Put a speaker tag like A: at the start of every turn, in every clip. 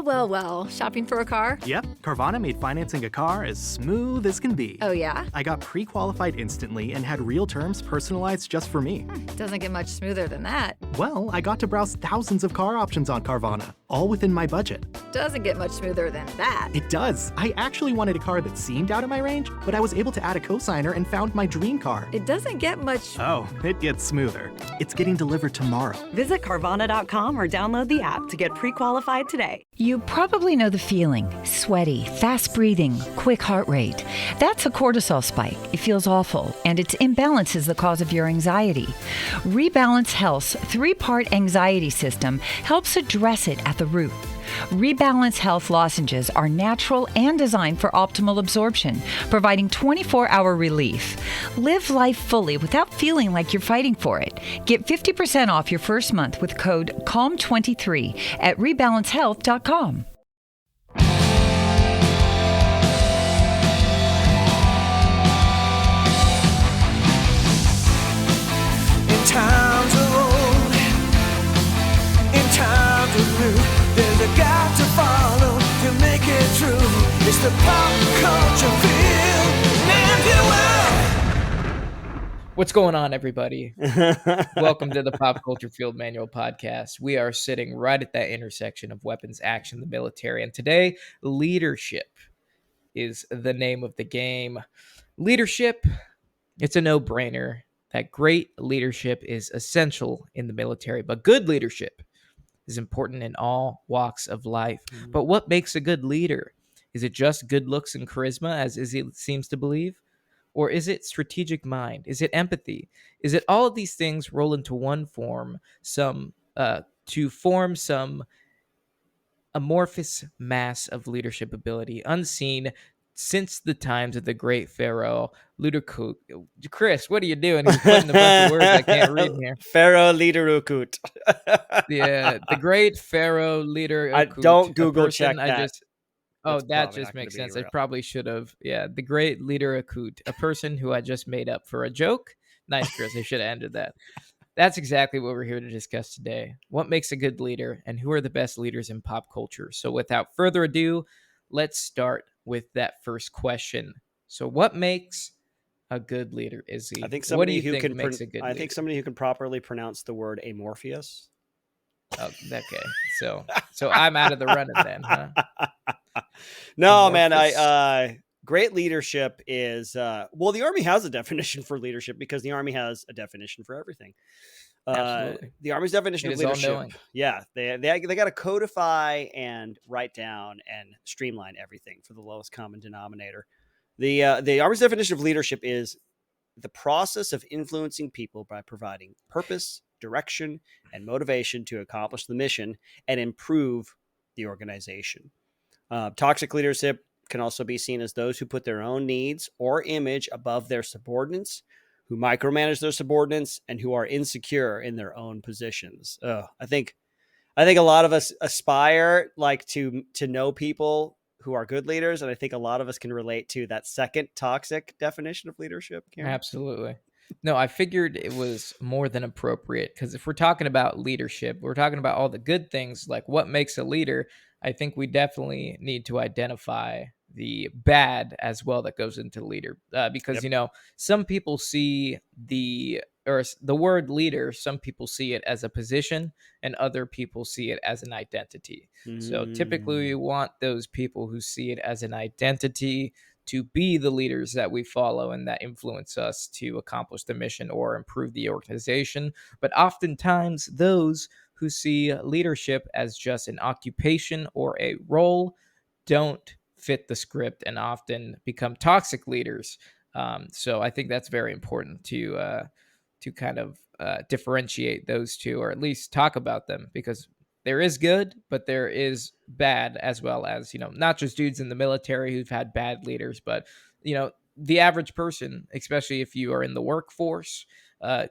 A: Well. Shopping for a car?
B: Yep, Carvana made financing a car as smooth as can be.
A: Oh, yeah?
B: I got pre-qualified instantly and had real terms personalized just for me.
A: Doesn't get much smoother than that.
B: Well, I got to browse thousands of car options on Carvana, all within my budget.
A: Doesn't get much smoother than that.
B: It does. I actually wanted a car that seemed out of my range, but I was able to add a cosigner and found my dream car.
A: It doesn't get much...
B: Oh, it gets smoother. It's getting delivered tomorrow.
C: Visit Carvana.com or download the app to get pre-qualified today.
D: You probably know the feeling. Sweaty, fast breathing, quick heart rate. That's a cortisol spike. It feels awful, and its imbalance is the cause of your anxiety. Rebalance Health's 3-part anxiety system helps address it at the root. Rebalance Health lozenges are natural and designed for optimal absorption, providing 24-hour relief. Live life fully without feeling like you're fighting for it. Get 50% off your first month with code CALM23 at rebalancehealth.com.
E: In times of old, in times of new, there's a God to follow to make it true. It's the pop culture field, and you will.
F: What's going on, everybody? Welcome to the Pop Culture Field Manual Podcast. We are sitting right at that intersection of weapons, action, the military, and today, leadership is the name of the game. Leadership, it's a no-brainer that great leadership is essential in the military, but good leadership is important in all walks of life. But what makes a good leader? Is it just good looks and charisma, as Izzy seems to believe? Or is it strategic mind? Is it empathy? Is it all of these things roll into one form, to form some amorphous mass of leadership ability, unseen since the times of the great Pharaoh Leaderukut? Chris, what are you doing? He's putting a bunch of words I can't read here.
G: Pharaoh Leaderukut.
F: Yeah, the great Pharaoh Leaderukut.
G: I don't Google check that.
F: That just makes sense. I probably should have. Yeah, the great Leaderukut, a person who I just made up for a joke. Nice, Chris. I should have ended that. That's exactly what we're here to discuss today. What makes a good leader, and who are the best leaders in pop culture? So without further ado, let's start with that first question. So what makes a good leader, Izzy?
G: I think somebody
F: who can makes a good leader?
G: I think somebody who can properly pronounce the word amorphous.
F: Oh, okay. So I'm out of the running then, huh?
G: No,
F: Amorphous.
G: man. Great leadership is the Army has a definition for leadership because the Army has a definition for everything.
F: Absolutely.
G: The Army's definition
F: It
G: of
F: is
G: leadership.
F: all-knowing.
G: Yeah, they got to codify and write down and streamline everything for the lowest common denominator. The Army's definition of leadership is the process of influencing people by providing purpose, direction, and motivation to accomplish the mission and improve the organization. Toxic leadership can also be seen as those who put their own needs or image above their subordinates, who micromanage their subordinates, and who are insecure in their own positions. I think a lot of us aspire to know people who are good leaders, and I think a lot of us can relate to that second toxic definition of leadership. Karen.
F: Absolutely. No, I figured it was more than appropriate because if we're talking about leadership, we're talking about all the good things, like what makes a leader. I think we definitely need to identify the bad as well that goes into leader, because some people see the word leader. Some people see it as a position, and other people see it as an identity. So typically, we want those people who see it as an identity to be the leaders that we follow and that influence us to accomplish the mission or improve the organization. But oftentimes, those who see leadership as just an occupation or a role don't fit the script and often become toxic leaders. So I think that's very important to kind of differentiate those two, or at least talk about them, because there is good, but there is bad as well, as, not just dudes in the military who've had bad leaders, but, the average person, especially if you are in the workforce,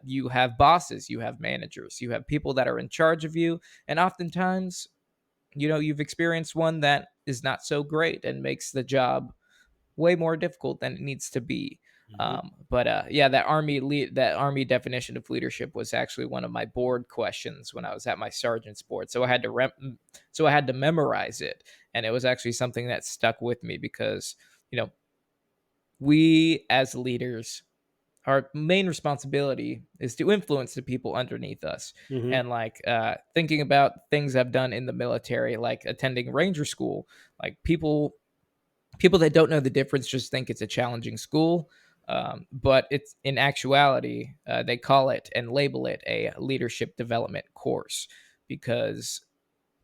F: you have bosses, you have managers, you have people that are in charge of you. And oftentimes, you've experienced one that is not so great and makes the job way more difficult than it needs to be. But yeah, that army definition of leadership was actually one of my board questions when I was at my sergeant's board. So I had to memorize it, and it was actually something that stuck with me because we as leaders, our main responsibility is to influence the people underneath us.
G: Mhm.
F: And thinking about things I've done in the military, like attending ranger school, like people that don't know the difference just think it's a challenging school. But it's in actuality, they call it and label it a leadership development course because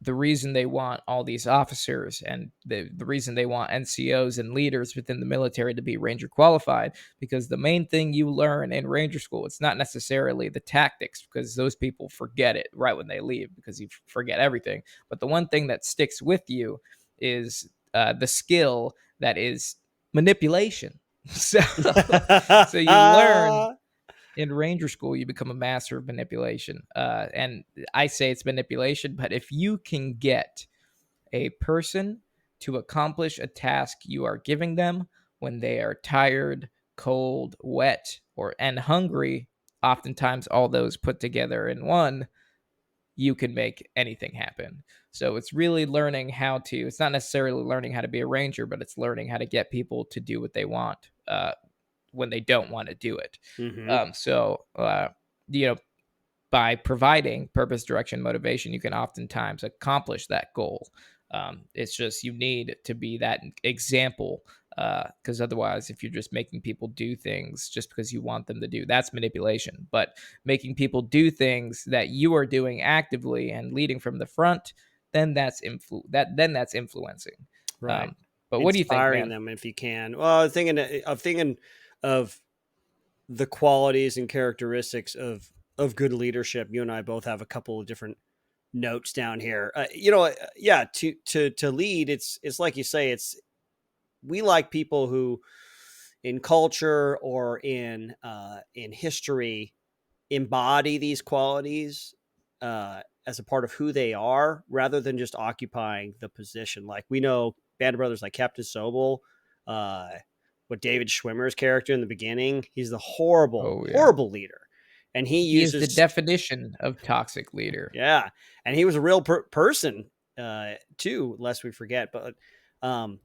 F: the reason they want all these officers and the reason they want NCOs and leaders within the military to be Ranger qualified, because the main thing you learn in Ranger school, it's not necessarily the tactics, because those people forget it right when they leave because you forget everything. But the one thing that sticks with you is the skill that is manipulation. So you learn in ranger school, you become a master of manipulation. And I say it's manipulation, but if you can get a person to accomplish a task you are giving them when they are tired, cold, wet, and hungry, oftentimes all those put together in one, you can make anything happen. So it's really learning it's not necessarily learning how to be a ranger, but it's learning how to get people to do what they want when they don't want to do it.
G: Mhm.
F: You know, by providing purpose, direction, motivation, you can oftentimes accomplish that goal. It's just you need to be that example, because otherwise, if you're just making people do things just because you want them to do, that's manipulation. But making people do things that you are doing actively and leading from the front, then that's that's influencing.
G: Right.
F: But what do you think,
G: Inspiring
F: man?
G: them if you can. Well, I'm thinking of the qualities and characteristics of good leadership. You and I both have a couple of different notes down here. Yeah, to lead, it's like you say, we like people who in culture or in history embody these qualities as a part of who they are, rather than just occupying the position. Like we know band of brothers like Captain Sobel, uh, what David Schwimmer's character in the beginning, he's the horrible,
F: Oh yeah,
G: horrible leader, and he
F: he is the
G: uses
F: definition of toxic leader.
G: yeah, and he was a real person too, lest we forget. But um,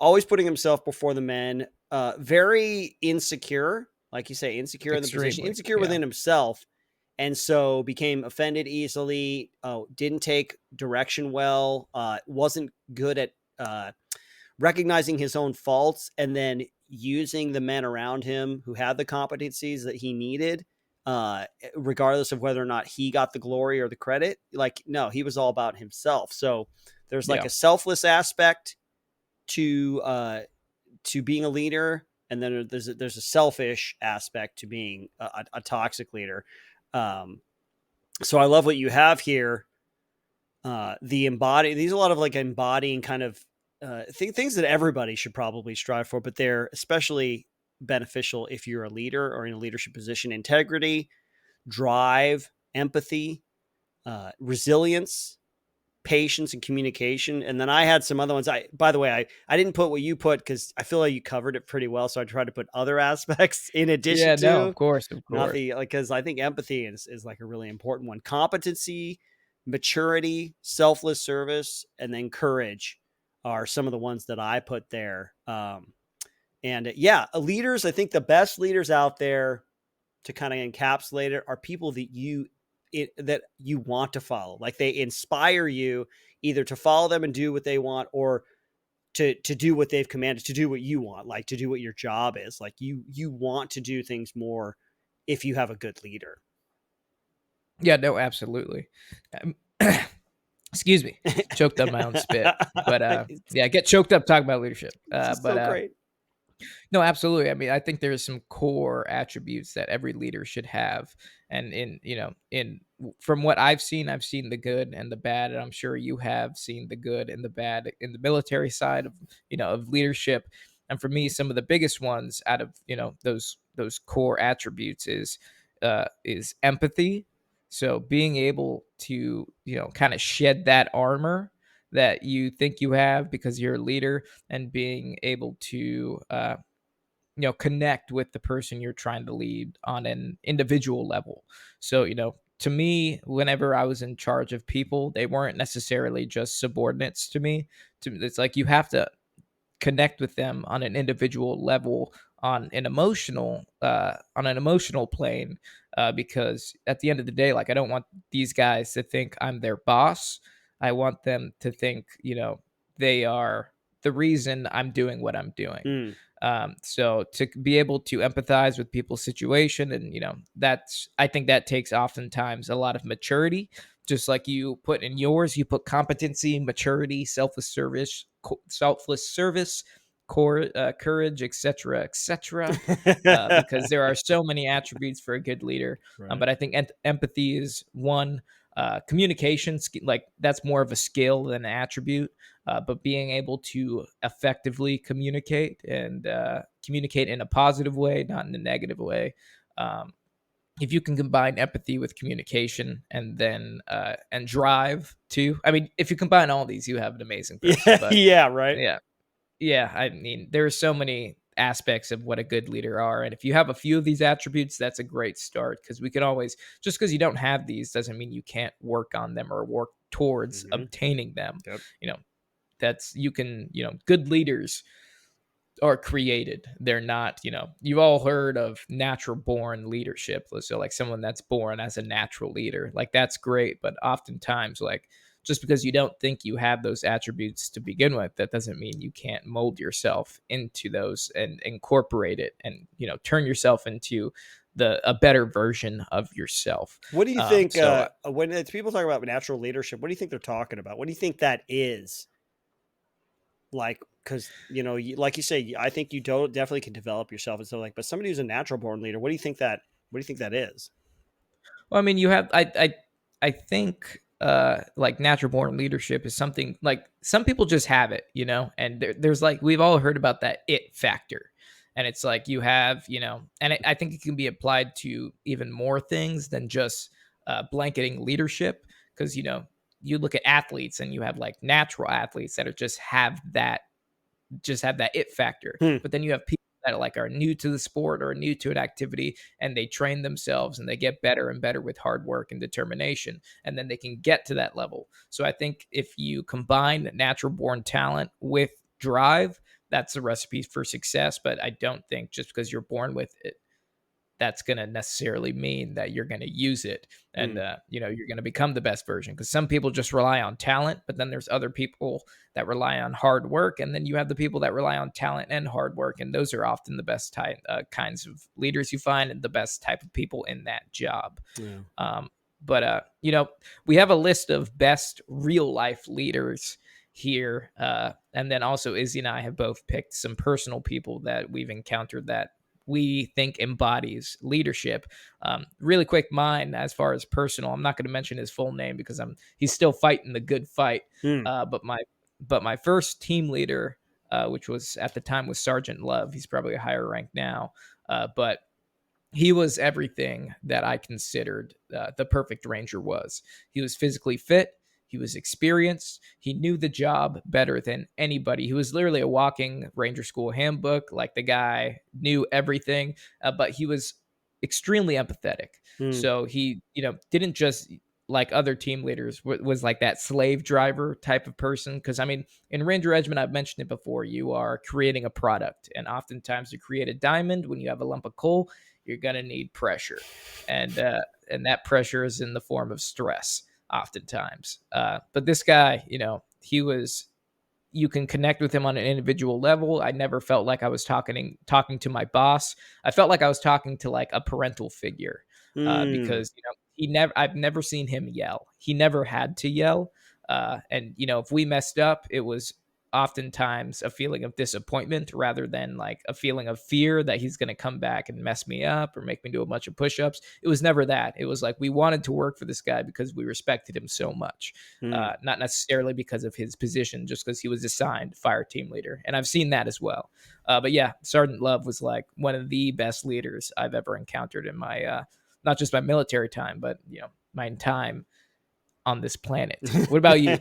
G: always putting himself before the men, very insecure, like you say, insecure in the position,
F: Extremely,
G: insecure
F: yeah.
G: within himself. And so became offended easily, didn't take direction well, wasn't good at recognizing his own faults and then using the men around him who had the competencies that he needed, regardless of whether or not he got the glory or the credit. Like, no, he was all about himself. So there's like
F: Yeah.
G: a selfless aspect to being a leader, and then there's a selfish aspect to being a toxic leader. So I love what you have here. These are a lot of like embodying kind of things that everybody should probably strive for, but they're especially beneficial if you're a leader or in a leadership position: integrity, drive, empathy, resilience, patience, and communication. And then I had some other ones. By the way, I didn't put what you put because I feel like you covered it pretty well. So I tried to put other aspects in addition
F: Yeah, no,
G: to,
F: of course, of
G: not
F: course.
G: because I think empathy is like a really important one. Competency, maturity, selfless service, and then courage are some of the ones that I put there. And yeah, leaders, I think the best leaders out there, to kind of encapsulate it, are people that you want to follow. Like they inspire you either to follow them and do what they want, or to do what they've commanded, to do what you want, like to do what your job is. Like you want to do things more if you have a good leader.
F: Yeah, no, absolutely. Um, excuse me, choked on my own spit. But yeah, I get choked up talking about leadership.
G: This is so great.
F: No, absolutely. I mean, I think there's some core attributes that every leader should have. And from what I've seen the good and the bad, and I'm sure you have seen the good and the bad in the military side of leadership. And for me, some of the biggest ones out of those core attributes is empathy. So being able to kind of shed that armor that you think you have because you're a leader, and being able to connect with the person you're trying to lead on an individual level. So, to me, whenever I was in charge of people, they weren't necessarily just subordinates to me. It's like you have to connect with them on an individual level, on an emotional plane, because at the end of the day, like, I don't want these guys to think I'm their boss. I want them to think they are the reason I'm doing what I'm doing.
G: Mm.
F: So to be able to empathize with people's situation, and I think that takes oftentimes a lot of maturity. Just like you put in yours, you put competency, maturity, selfless service, courage, etc., because there are so many attributes for a good leader.
G: Right.
F: But I think empathy is one. Communication, like, that's more of a skill than an attribute. But being able to effectively communicate, and communicate in a positive way, not in a negative way. If you can combine empathy with communication, and then and drive too. I mean, if you combine all these, you have an amazing person.
G: Yeah,
F: But
G: yeah, right.
F: yeah. I mean, there are so many aspects of what a good leader are, and if you have a few of these attributes, that's a great start, because we can always, just because you don't have these doesn't mean you can't work on them or work towards obtaining them.
G: Yep.
F: Good leaders are created. They're not, you've all heard of natural born leadership. So like someone that's born as a natural leader, like, that's great. But oftentimes, like, just because you don't think you have those attributes to begin with, that doesn't mean you can't mold yourself into those and incorporate it, and, turn yourself into a better version of yourself.
G: What do you think,
F: So
G: when it's people talk about natural leadership, what do you think they're talking about? What do you think that is? Like, because, like you say, I think you definitely can develop yourself and stuff, like, but somebody who's a natural born leader, what do you think that is?
F: Well, I mean, you have, I think, like, natural born leadership is something, like, some people just have it, and there's, like, we've all heard about that it factor. And it's like you have, and I think it can be applied to even more things than just blanketing leadership. Because, you look at athletes, and you have, like, natural athletes that just have that it factor. But then you have people that are new to the sport or new to an activity, and they train themselves, and they get better and better with hard work and determination, and then they can get to that level. So I think if you combine natural born talent with drive, that's a recipe for success. But I don't think just because you're born with it, that's going to necessarily mean that you're going to use it, and you're going to become the best version. Because some people just rely on talent, but then there's other people that rely on hard work, and then you have the people that rely on talent and hard work, and those are often the best kinds of leaders you find, and the best type of people in that job. But we have a list of best real life leaders here, and then also Izzy and I have both picked some personal people that we've encountered that we think embodies leadership. Really quick, mine, as far as personal, I'm not going to mention his full name because he's still fighting the good fight. But my first team leader, which was at the time, was Sergeant Love. He's probably a higher rank now, but he was everything that I considered the perfect ranger was. He was physically fit. He was experienced. He knew the job better than anybody. He was literally a walking Ranger School handbook. Like, the guy knew everything, but he was extremely empathetic. So he, didn't just, like other team leaders, was like that slave driver type of person. Because, I mean, in Ranger Regiment, I've mentioned it before, you are creating a product. And oftentimes to create a diamond, when you have a lump of coal, you're going to need pressure. And that pressure is in the form of stress oftentimes. But this guy, you can connect with him on an individual level. I never felt like I was talking to my boss. I felt like I was talking to, like, a parental figure, because, I've never seen him yell. He never had to yell. And, if we messed up, it was oftentimes a feeling of disappointment rather than, like, a feeling of fear that he's going to come back and mess me up or make me do a bunch of push-ups. It was never that. It was like we wanted to work for this guy because we respected him so much, not necessarily because of his position, just because he was assigned fire team leader. And I've seen that as well. But yeah, Sergeant Love was, like, one of the best leaders I've ever encountered in my, not just my military time, but, my time on this planet. What about you?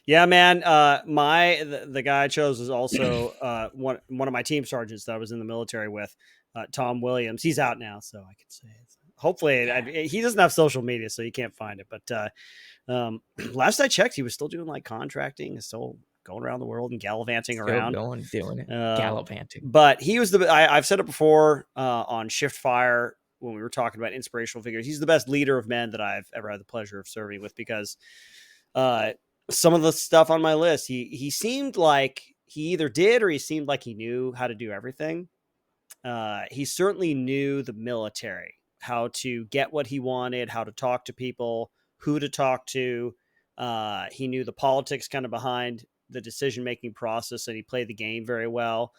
G: Yeah, man. The guy I chose is also one of my team sergeants that I was in the military with, Tom Williams. He's out now, so I can say it. Hopefully, he doesn't have social media, so you can't find it. But last I checked, he was still doing like contracting, still going around the world and gallivanting
F: Still
G: around.
F: going, doing it,
G: Um,
F: gallivanting.
G: But he was I've said it before on Shift Fire when we were talking about inspirational figures. He's the best leader of men that I've ever had the pleasure of serving with, because some of the stuff on my list, he seemed like he either did or he seemed like he knew how to do everything. He certainly knew the military, how to get what he wanted, how to talk to people, who to talk to. He knew the politics kind of behind the decision-making process, and he played the game very well.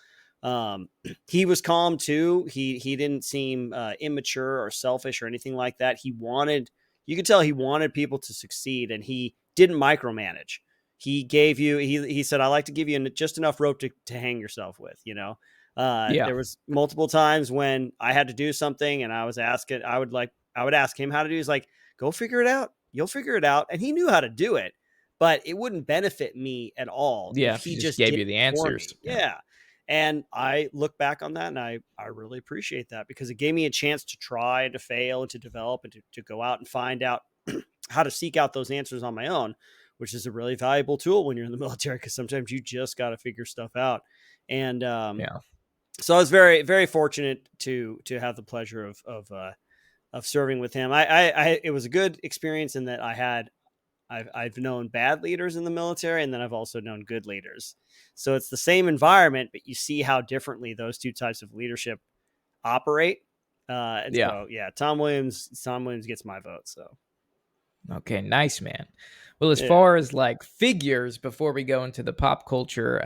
G: He was calm too. He didn't seem immature or selfish or anything like that. You could tell he wanted people to succeed, and he didn't micromanage. He gave you, he said, I like to give you just enough rope to hang yourself with,
F: Yeah.
G: There was multiple times when I had to do something and I would ask him how to do. He's like, go figure it out. You'll figure it out. And he knew how to do it, but it wouldn't benefit me at all
F: Yeah,
G: if he
F: he just
G: just
F: gave
G: did
F: you the
G: it for me.
F: answers.
G: Yeah. And I look back on that and I really appreciate that, because it gave me a chance to try and to fail and to develop and to go out and find out how to seek out those answers on my own, which is a really valuable tool when you're in the military, because sometimes you just got to figure stuff out. And
F: Yeah.
G: so I was very, very fortunate to have the pleasure of serving with him. It was a good experience in that I've known bad leaders in the military, and then I've also known good leaders. So it's the same environment, but you see how differently those two types of leadership operate. So yeah, Tom Williams gets my vote. So
F: Okay, nice, man. Well, as
G: Yeah.
F: far as like figures, before we go into the pop culture,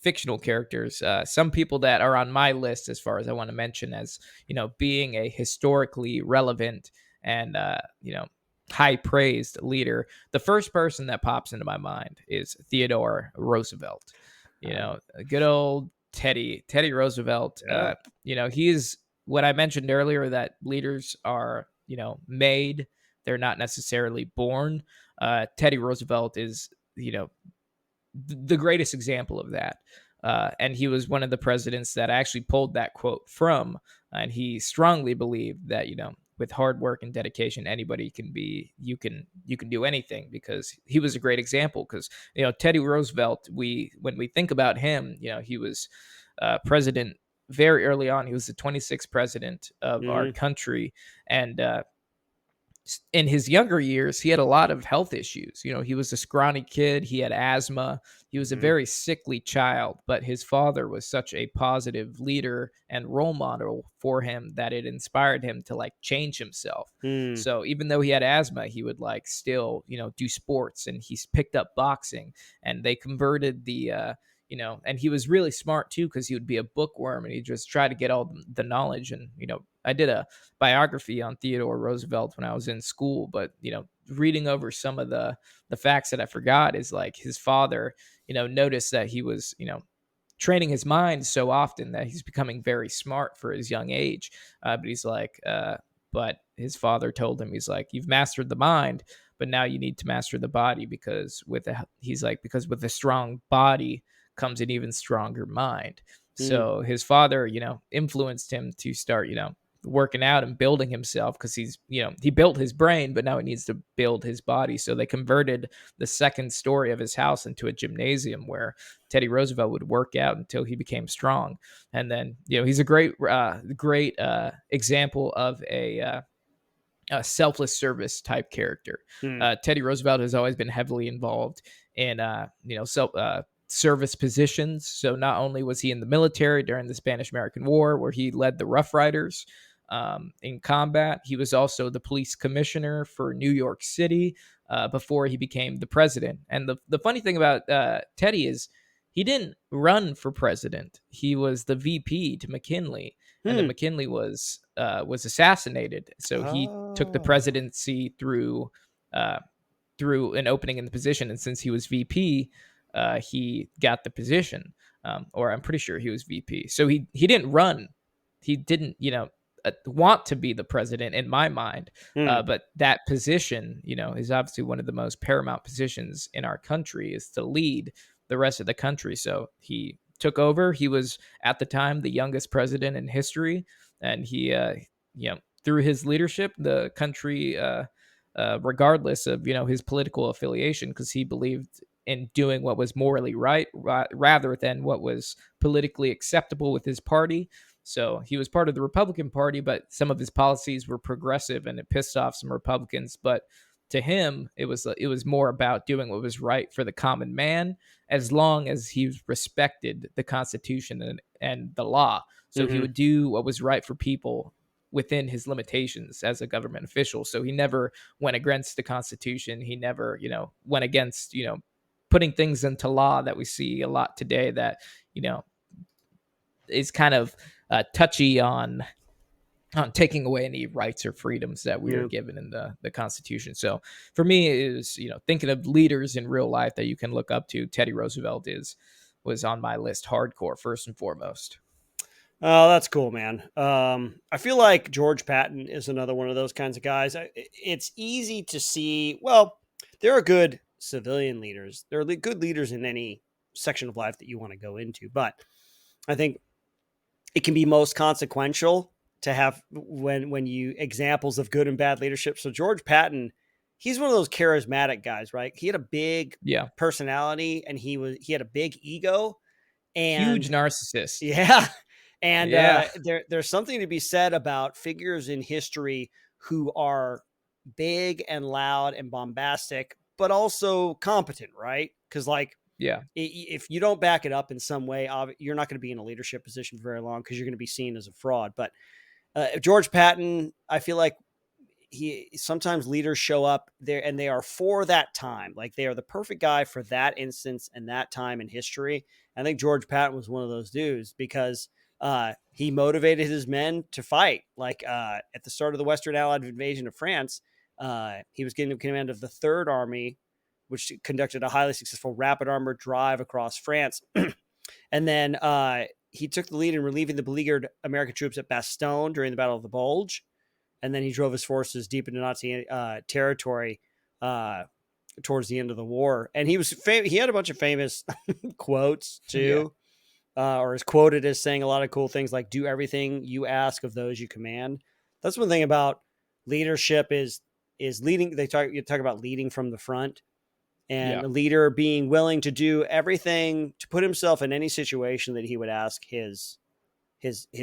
F: fictional characters, some people that are on my list, as far as I want to mention, as being a historically relevant and high praised leader. The first person that pops into my mind is Theodore Roosevelt. Good old Teddy Roosevelt.
G: Yeah.
F: He's what I mentioned earlier, that leaders are made. They're not necessarily born. Teddy Roosevelt is, the greatest example of that. And he was one of the presidents that I actually pulled that quote from. And he strongly believed that, with hard work and dedication, anybody can be, you can do anything, because he was a great example. Because, Teddy Roosevelt, when we think about him, he was president very early on. He was the 26th president of our country. And, in his younger years, he had a lot of health issues. He was a scrawny kid. He had asthma. He was a very sickly child, but his father was such a positive leader and role model for him that it inspired him to like change himself. So even though he had asthma, he would like still, do sports, and he's picked up boxing, and they converted and he was really smart too, because he would be a bookworm and he just try to get all the knowledge. And, I did a biography on Theodore Roosevelt when I was in school, but, reading over some of the facts that I forgot is like his father, noticed that he was, training his mind so often that he's becoming very smart for his young age. But he's like, but his father told him, he's like, you've mastered the mind, but now you need to master the body, because with a strong body comes an even stronger mind. So his father, influenced him to start, working out and building himself, because he built his brain, but now he needs to build his body. So they converted the second story of his house into a gymnasium where Teddy Roosevelt would work out until he became strong. And then, he's a great example of a selfless service type character. Teddy Roosevelt has always been heavily involved in, service positions. So not only was he in the military during the Spanish-American War, where he led the Rough Riders in combat, he was also the police commissioner for New York City before he became the president. And the funny thing about Teddy is he didn't run for president. He was the VP to McKinley, and then McKinley was assassinated. So he took the presidency through an opening in the position, and since he was VP, he got the position, or I'm pretty sure he was VP. So he didn't run. He didn't, want to be the president in my mind.
G: Hmm.
F: But that position, is obviously one of the most paramount positions in our country, is to lead the rest of the country. So he took over. He was at the time the youngest president in history, and he, through his leadership, the country, regardless of his political affiliation, because he believed in doing what was morally right, rather than what was politically acceptable with his party. So he was part of the Republican Party, but some of his policies were progressive, and it pissed off some Republicans. But to him, it was more about doing what was right for the common man, as long as he respected the Constitution and the law. So he
G: Hmm.
F: would do what was right for people within his limitations as a government official. So he never went against the Constitution. He never, went against, putting things into law that we see a lot today that, is kind of touchy on taking away any rights or freedoms that we are
G: Yeah.
F: given in the Constitution. So for me, it is, thinking of leaders in real life that you can look up to, Teddy Roosevelt was on my list hardcore, first and foremost.
G: Oh, that's cool, man. I feel like George Patton is another one of those kinds of guys. It's easy to see. Well, there are good civilian leaders. There are good leaders in any section of life that you want to go into, but I think it can be most consequential to have when you examples of good and bad leadership. So George Patton, he's one of those charismatic guys, right? He had a big
F: Yeah.
G: personality, and he had a big ego,
F: Huge
G: and
F: narcissist.
G: yeah. And
F: Yeah.
G: there's something to be said about figures in history who are big and loud and bombastic, but also competent, right? Because like
F: Yeah.
G: if you don't back it up in some way, you're not going to be in a leadership position for very long, because you're going to be seen as a fraud. But George Patton, I feel like sometimes leaders show up there and they are for that time. Like they are the perfect guy for that instance and that time in history. I think George Patton was one of those dudes, because he motivated his men to fight. Like at the start of the Western Allied invasion of France, he was given command of the Third Army, which conducted a highly successful rapid armored drive across France. And then he took the lead in relieving the beleaguered American troops at Bastogne during the Battle of the Bulge. And then he drove his forces deep into Nazi territory towards the end of the war. And he was he had a bunch of famous quotes too, or is quoted as saying a lot of cool things like "Do everything you ask of those you command." That's one thing about leadership is leading. You talk about leading from the front, and a leader being willing to do everything to put himself in any situation that he would ask his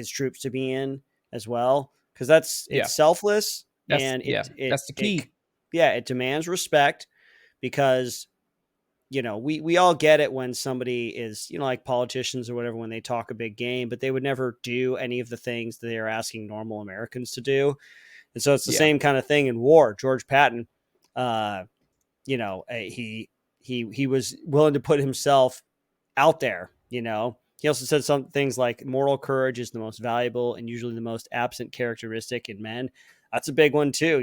G: troops to be in as well. Because it's selfless, and
F: that's the key.
G: It demands respect, because we all get it when somebody is like politicians or whatever, when they talk a big game, but they would never do any of the things that they're asking normal Americans to do. And so it's the same kind of thing in war. George Patton, he was willing to put himself out there. He also said some things like moral courage is the most valuable and usually the most absent characteristic in men. That's a big one too.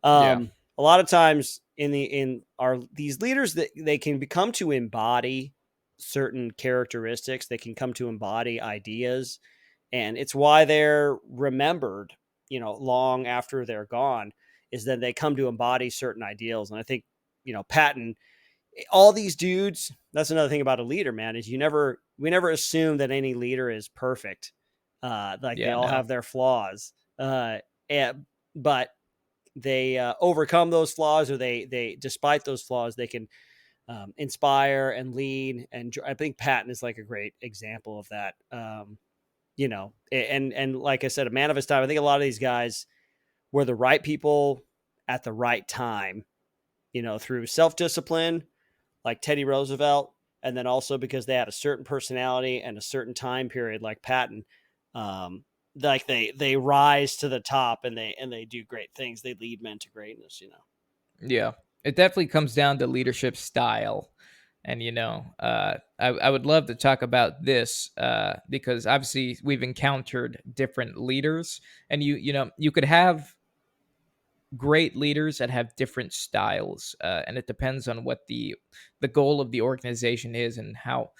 G: A lot of times these leaders, that they can become to embody certain characteristics. They can come to embody ideas, and it's why they're remembered, long after they're gone, is that they come to embody certain ideals. And I think, Patton, all these dudes, that's another thing about a leader, man, is we never assume that any leader is perfect. They all have their flaws. But they overcome those flaws, or they despite those flaws, they can inspire and lead. And I think Patton is like a great example of that. And like I said, a man of his time. I think a lot of these guys were the right people at the right time, through self-discipline, like Teddy Roosevelt, and then also because they had a certain personality and a certain time period, like Patton. Like they rise to the top, and they do great things. They lead men to greatness.
F: Yeah, it definitely comes down to leadership style. And, I would love to talk about this because obviously we've encountered different leaders, and you could have great leaders that have different styles, and it depends on what the goal of the organization is and how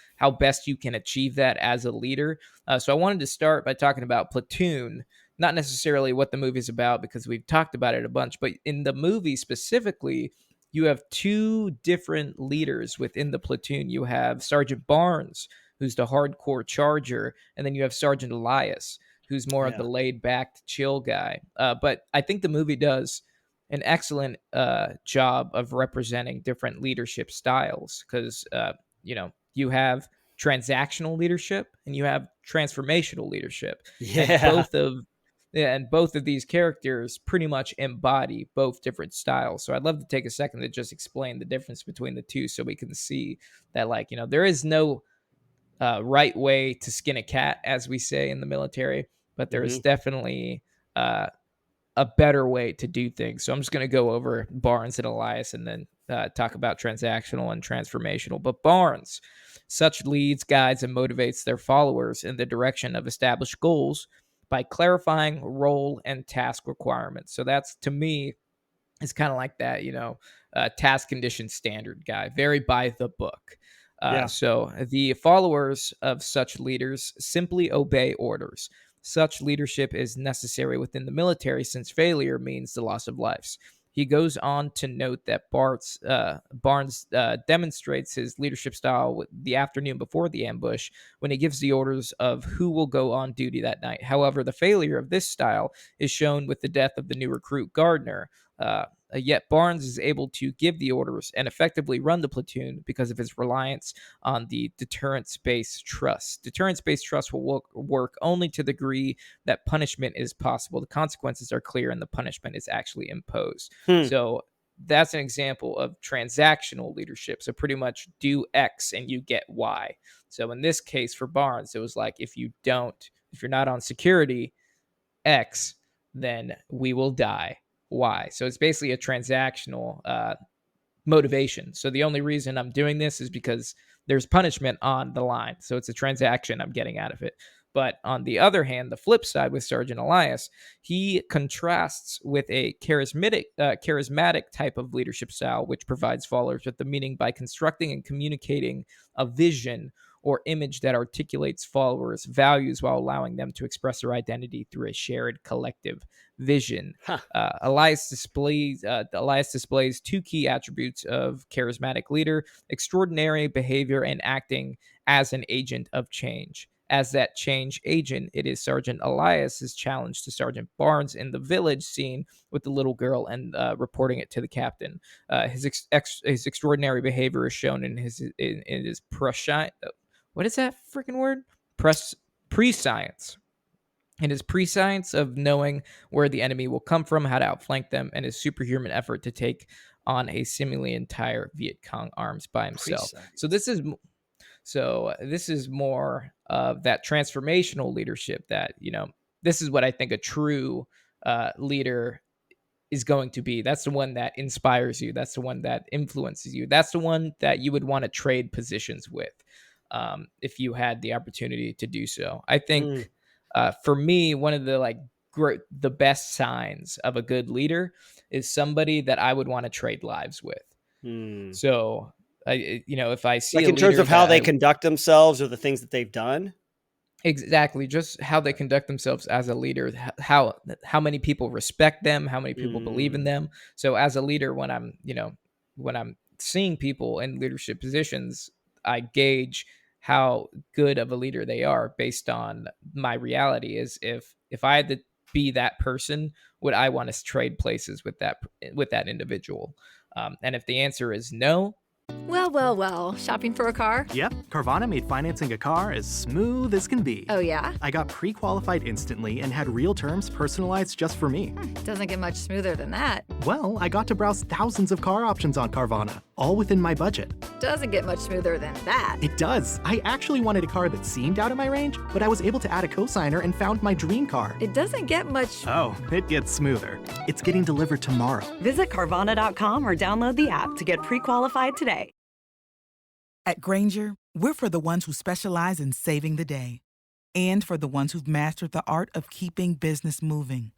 F: best you can achieve that as a leader. So I wanted to start by talking about Platoon, not necessarily what the movie's about because we've talked about it a bunch, but in the movie specifically, you have two different leaders within the platoon. You have Sergeant Barnes, who's the hardcore charger, and then you have Sergeant Elias, who's more of
G: Yeah.
F: the laid back, chill guy. But I think the movie does an excellent job of representing different leadership styles because, you have transactional leadership and you have transformational leadership. And
G: Yeah.
F: both of these characters pretty much embody both different styles. So I'd love to take a second to just explain the difference between the two so we can see that, there is no right way to skin a cat, as we say in the military, but there is
G: Mhm.
F: definitely a better way to do things. So I'm just going to go over Barnes and Elias and then talk about transactional and transformational. But Barnes, such leads, guides, and motivates their followers in the direction of established goals by clarifying role and task requirements. So that's, to me, is kind of like that, task condition standard guy, very by the book.
G: Yeah.
F: So the followers of such leaders simply obey orders. Such leadership is necessary within the military since failure means the loss of lives. He goes on to note that Barnes demonstrates his leadership style the afternoon before the ambush when he gives the orders of who will go on duty that night. However, the failure of this style is shown with the death of the new recruit Gardner. Yet Barnes is able to give the orders and effectively run the platoon because of his reliance on the deterrence-based trust. Deterrence-based trust will work only to the degree that punishment is possible. The consequences are clear and the punishment is actually imposed. So that's an example of transactional leadership. So pretty much do X and you get Y. So in this case for Barnes, it was like, if you're not on security X, then we will die Y. So it's basically a transactional motivation. So the only reason I'm doing this is because there's punishment on the line. So it's a transaction I'm getting out of it. But on the other hand, the flip side with Sergeant Elias, he contrasts with a charismatic type of leadership style, which provides followers with the meaning by constructing and communicating a vision or image that articulates followers' values while allowing them to express their identity through a shared collective vision.
G: Huh.
F: Elias displays two key attributes of charismatic leader: extraordinary behavior and acting as an agent of change. As that change agent, it is Sergeant Elias's challenge to Sergeant Barnes in the village scene with the little girl and reporting it to the captain. His extraordinary behavior is shown in his what is that freaking word? Prescience. In his prescience of knowing where the enemy will come from, how to outflank them, and his superhuman effort to take on a seemingly entire Viet Cong arms by himself.
G: Prescience.
F: So this is more of that transformational leadership that, this is what I think a true leader is going to be. That's the one that inspires you. That's the one that influences you. That's the one that you would want to trade positions with if you had the opportunity to do so. I think for me, one of the best signs of a good leader is somebody that I would want to trade lives with. So, if I see
G: like
F: a
G: in terms
F: leader
G: of how
F: that
G: they conduct themselves or the things that they've done.
F: Exactly, just how they conduct themselves as a leader, how many people respect them, how many people believe in them. So as a leader, when I'm seeing people in leadership positions, I gauge how good of a leader they are based on my reality. Is if I had to be that person, would I want to trade places with that individual? And if the answer is no.
A: Well. Shopping for a car?
B: Yep, Carvana made financing a car as smooth as can be.
A: Oh, yeah?
B: I got pre-qualified instantly and had real terms personalized just for me.
A: Doesn't get much smoother than that.
B: Well, I got to browse thousands of car options on Carvana, all within my budget.
A: Doesn't get much smoother than that.
B: It does. I actually wanted a car that seemed out of my range, but I was able to add a cosigner and found my dream car.
A: It doesn't get much...
B: Oh, it gets smoother. It's getting delivered tomorrow.
C: Visit Carvana.com or download the app to get pre-qualified today.
H: At Granger, we're for the ones who specialize in saving the day and for the ones who've mastered the art of keeping business moving.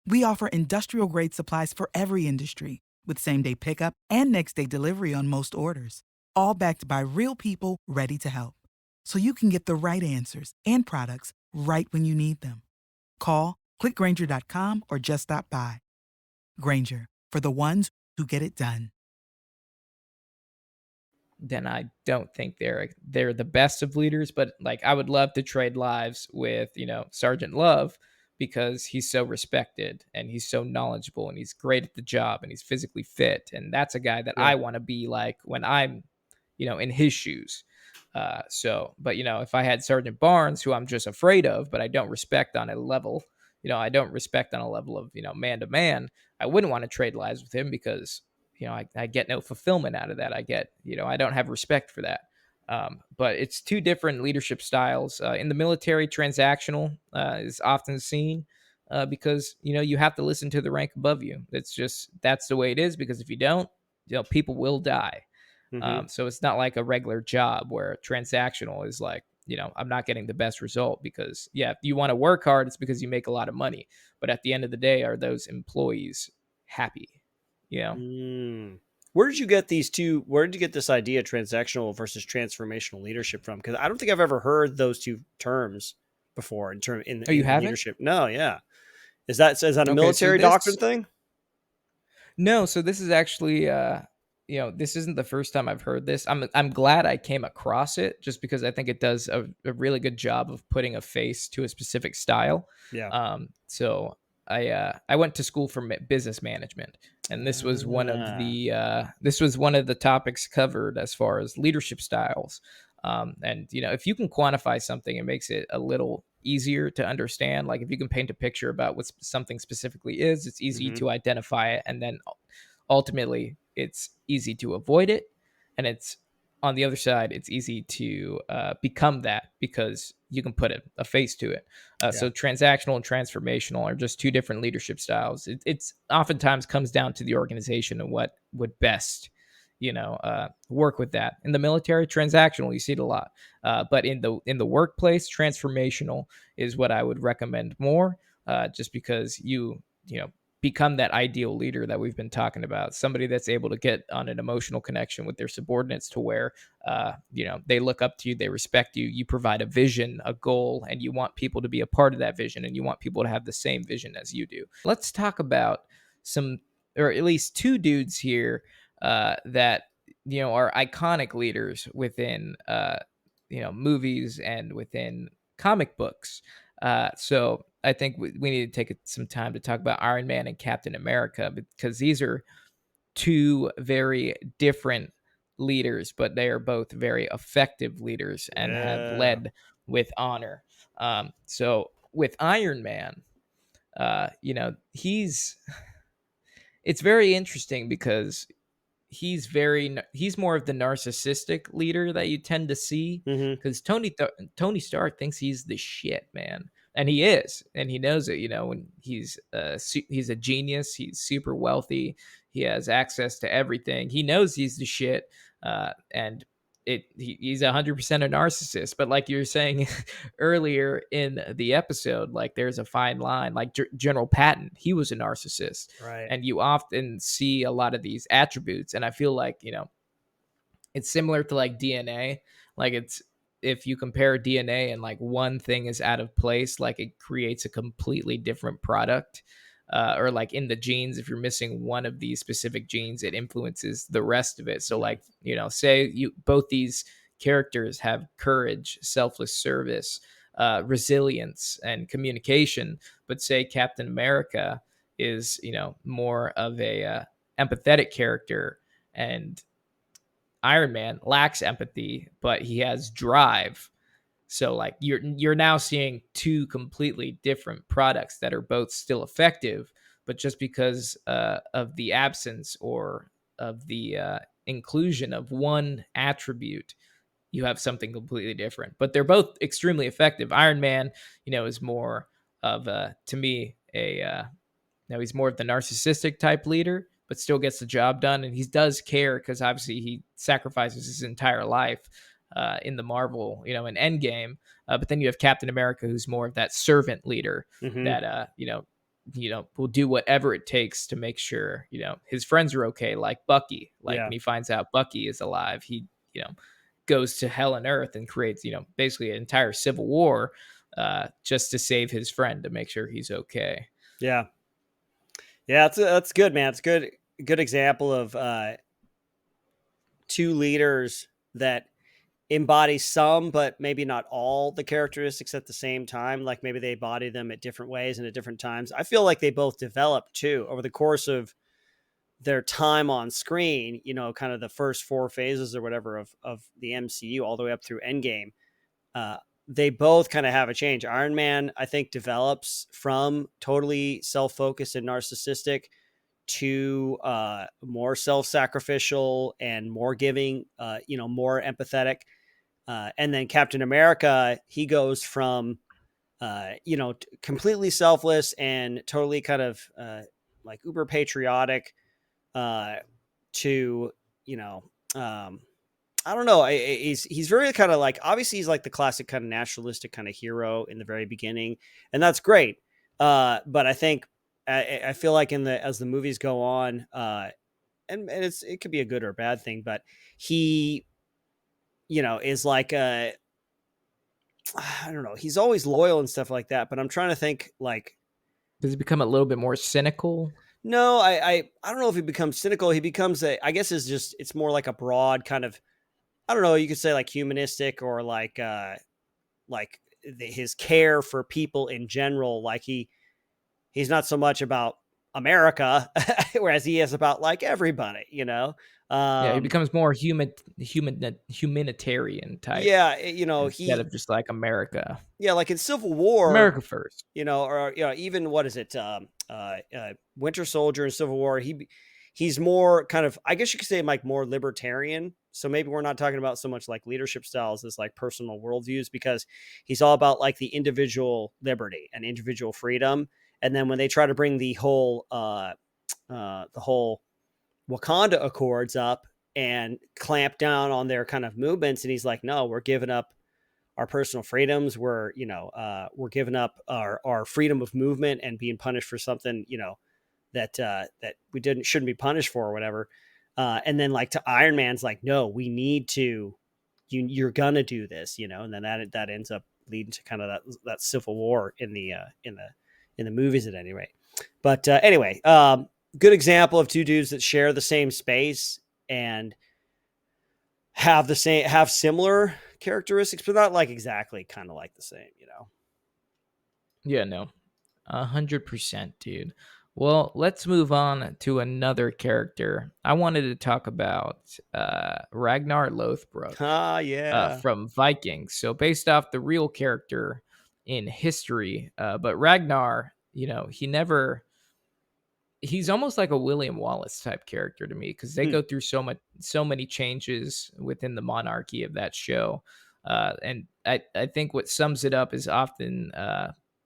H: We offer industrial-grade supplies for every industry with same-day pickup and next-day delivery on most orders, all backed by real people ready to help. So you can get the right answers and products right when you need them. Call, Click Grainger.com or just stop by. Grainger, for the ones who get it done.
F: Then I don't think they're the best of leaders. But like, I would love to trade lives with, Sergeant Love, because he's so respected and he's so knowledgeable and he's great at the job and he's physically fit. And that's a guy that
G: Yeah.
F: I want to be like when I'm, in his shoes. But if I had Sergeant Barnes, who I'm just afraid of, but I don't respect on a level, I don't respect on a level of, man to man, I wouldn't want to trade lives with him because, I get no fulfillment out of that. I don't have respect for that. But it's two different leadership styles. In the military, transactional is often seen because, you have to listen to the rank above you. That's the way it is, because if you don't, people will die. So it's not like a regular job where transactional is like, I'm not getting the best result because, if you want to work hard, it's because you make a lot of money. But at the end of the day, are those employees happy?
G: Where did you get where did you get this idea, transactional versus transformational leadership, from? Because I don't think I've ever heard those two terms before in
F: You haven't?
G: leadership. No, yeah. Is that a
F: Okay,
G: military doctrine thing?
F: No, so this is actually this isn't the first time I've heard this. I'm glad I came across it, just because I think it does a really good job of putting a face to a specific style.
G: Yeah.
F: So I went to school for business management, and this was one of the topics covered as far as leadership styles. And if you can quantify something, it makes it a little easier to understand. Like, if you can paint a picture about what something specifically is, it's easy to identify it, and then ultimately it's easy to avoid it. And it's, on the other side, it's easy to become that, because you can put a face to it. So transactional and transformational are just two different leadership styles. It's oftentimes comes down to the organization and what would best work with that. In the military, transactional, you see it a lot, but in the workplace, transformational is what I would recommend more, just because you become that ideal leader that we've been talking about, somebody that's able to get on an emotional connection with their subordinates to where they look up to you, they respect you, you provide a vision, a goal, and you want people to be a part of that vision, and you want people to have the same vision as you do. Let's talk about or at least two dudes here that are iconic leaders within movies and within comic books. So I think we need to take some time to talk about Iron Man and Captain America, because these are two very different leaders, but they are both very effective leaders and have led with honor. So with Iron Man, it's very interesting because he's more of the narcissistic leader that you tend to see, because Tony Stark thinks he's the shit, man, and he is, and he knows it. When he's a genius, he's super wealthy, he has access to everything, he knows he's the shit, and he's 100% a narcissist. But like you were saying earlier in the episode, like, there's a fine line. Like General Patton, he was a narcissist,
G: Right?
F: and you often see a lot of these attributes, and I feel like it's similar to like DNA. Like, it's, if you compare DNA and like one thing is out of place, like it creates a completely different product. Or like in the genes, if you're missing one of these specific genes, it influences the rest of it. So like, say both these characters have courage, selfless service, resilience, and communication, but say Captain America is, more of a empathetic character, and Iron Man lacks empathy, but he has drive. So like, you're now seeing two completely different products that are both still effective, but just because of the absence or of the inclusion of one attribute, you have something completely different. But they're both extremely effective. Iron Man, is more of to me he's more of the narcissistic type leader, but still gets the job done, and he does care because obviously he sacrifices his entire life in the Marvel, in Endgame. But then you have Captain America, who's more of that servant leader that will do whatever it takes to make sure his friends are okay. Like Bucky, when he finds out Bucky is alive, he goes to hell and earth and creates basically an entire civil war. just to save his friend, to make sure he's okay.
G: Yeah. Yeah, that's good, man. It's good example of two leaders that embody some, but maybe not all the characteristics at the same time. Like maybe they embody them at different ways and at different times. I feel like they both developed too over the course of their time on screen, you know, kind of the first 4 phases or whatever of the MCU all the way up through Endgame. They both kind of have a change. Iron Man, I think, develops from totally self-focused and narcissistic to more self-sacrificial and more giving, more empathetic. And then Captain America, he goes from, completely selfless and totally kind of like uber patriotic to, I don't know. He's very kind of like, obviously he's like the classic kind of nationalistic kind of hero in the very beginning, and that's great. But I think I feel like as the movies go on, and it could be a good or a bad thing, but he, is like I don't know. He's always loyal and stuff like that. But I'm trying to think like,
F: does he become a little bit more cynical?
G: No, I don't know if he becomes cynical. He becomes I guess it's more like a broad kind of, I don't know, you could say like humanistic or like his care for people in general. Like he's not so much about America, whereas he is about like everybody,
F: Yeah, he becomes more humanitarian type.
G: Yeah,
F: instead of just like America.
G: Yeah, like in Civil War,
F: America first.
G: Or even what is it? Winter Soldier in Civil War. He's more kind of, I guess you could say, like more libertarian. So maybe we're not talking about so much like leadership styles as like personal worldviews, because he's all about like the individual liberty and individual freedom. And then when they try to bring the whole Wakanda Accords up and clamp down on their kind of movements, and he's like, no, we're giving up our personal freedoms. We're giving up our freedom of movement and being punished for something, that we shouldn't be punished for or whatever. And then like to Iron Man's like, no, we need to, you're gonna do this, and then that ends up leading to kind of that civil war in the movies at any rate. But anyway, good example of two dudes that share the same space and have similar characteristics, but not like exactly kind of like the same,
F: Yeah, no, 100%, dude. Well, let's move on to another character. I wanted to talk about Ragnar Lothbrok.
G: Yeah.
F: From Vikings. So based off the real character in history, but Ragnar, he's almost like a William Wallace type character to me, because they go through so many changes within the monarchy of that show. And I think what sums it up is often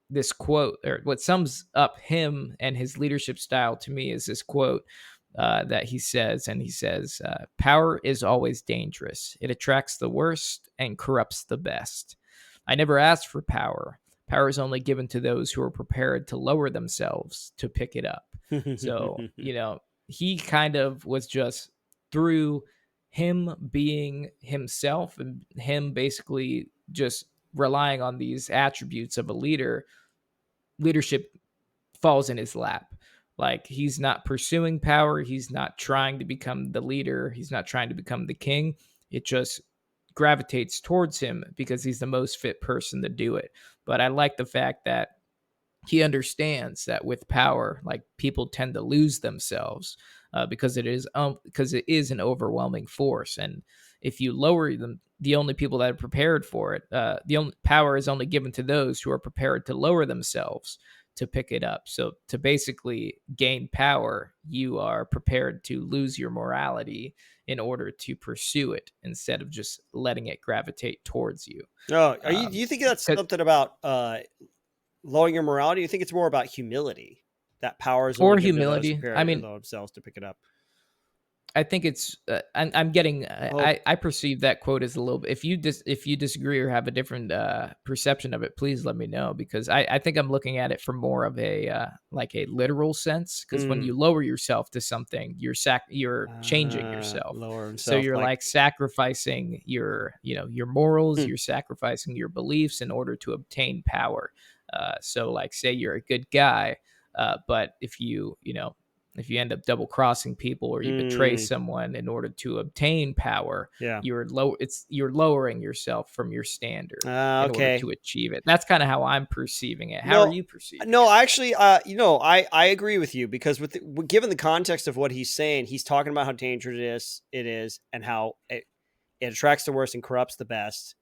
F: this quote, or what sums up him and his leadership style to me is this quote that he says, and he says, power is always dangerous. It attracts the worst and corrupts the best. I never asked for power. Power is only given to those who are prepared to lower themselves to pick it up. So, he kind of was just, through him being himself and him basically just relying on these attributes of a leader, leadership falls in his lap. Like, he's not pursuing power. He's not trying to become the leader. He's not trying to become the king. It just gravitates towards him because he's the most fit person to do it. But I like the fact that he understands that with power, like, people tend to lose themselves because it is an overwhelming force. And if you lower them, the only people that are prepared for it, the only power is only given to those who are prepared to lower themselves to pick it up. So to basically gain power, you are prepared to lose your morality in order to pursue it, instead of just letting it gravitate towards you.
G: Oh, do you think that's something about lowering your morality? You think it's more about humility? That power is
F: or
G: only given
F: humility.
G: to those prepared to lower themselves to pick it up.
F: I think it's I'm getting
G: Oh.
F: I perceive that quote as a little bit. If you disagree or have a different perception of it, please let me know, because I think I'm looking at it from more of a like a literal sense. Because when
G: Mm.
F: you lower yourself to something, you're changing yourself.
G: Lower
F: So
G: himself,
F: you're
G: like,
F: like sacrificing your your morals,
G: Hmm.
F: you're sacrificing your beliefs in order to obtain power. So like say you're a good guy, but if you end up double crossing people or you betray
G: Mm.
F: someone in order to obtain power,
G: Yeah.
F: you're lowering yourself from your standard in order
G: Okay.
F: to achieve it. That's kind of how I'm perceiving it. How are
G: No,
F: you perceiving
G: no,
F: it?
G: actually, I agree with you, because given the context of what he's saying, he's talking about how dangerous it is and how it attracts the worst and corrupts the best.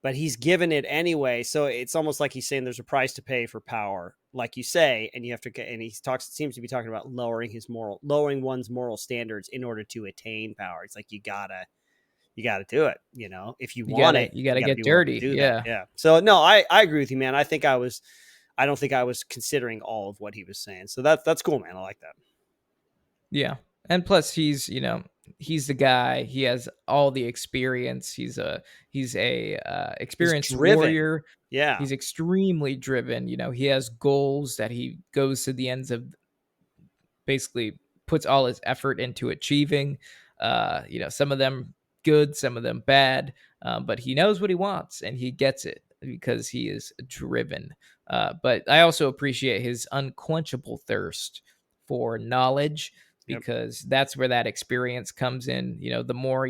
G: But he's given it anyway, so it's almost like he's saying there's a price to pay for power, like you say, and you have to. And seems to be talking about lowering one's moral standards in order to attain power. It's like you gotta do it. If you want it,
F: You
G: you
F: gotta
G: gotta
F: get
G: be willing to
F: dirty.
G: do that.
F: Yeah.
G: Yeah. So no, I agree with you, man. I don't think I was considering all of what he was saying. So that's cool, man. I like that.
F: Yeah. And plus he's the guy. He has all the experience. He's a
G: He's
F: experienced
G: driven.
F: warrior.
G: Yeah.
F: He's extremely driven. He has goals that he goes to the ends of, basically puts all his effort into achieving. Some of them good, some of them bad, but he knows what he wants and he gets it because he is driven. But I also appreciate his unquenchable thirst for knowledge,
G: Yep.
F: because that's where that experience comes in. The more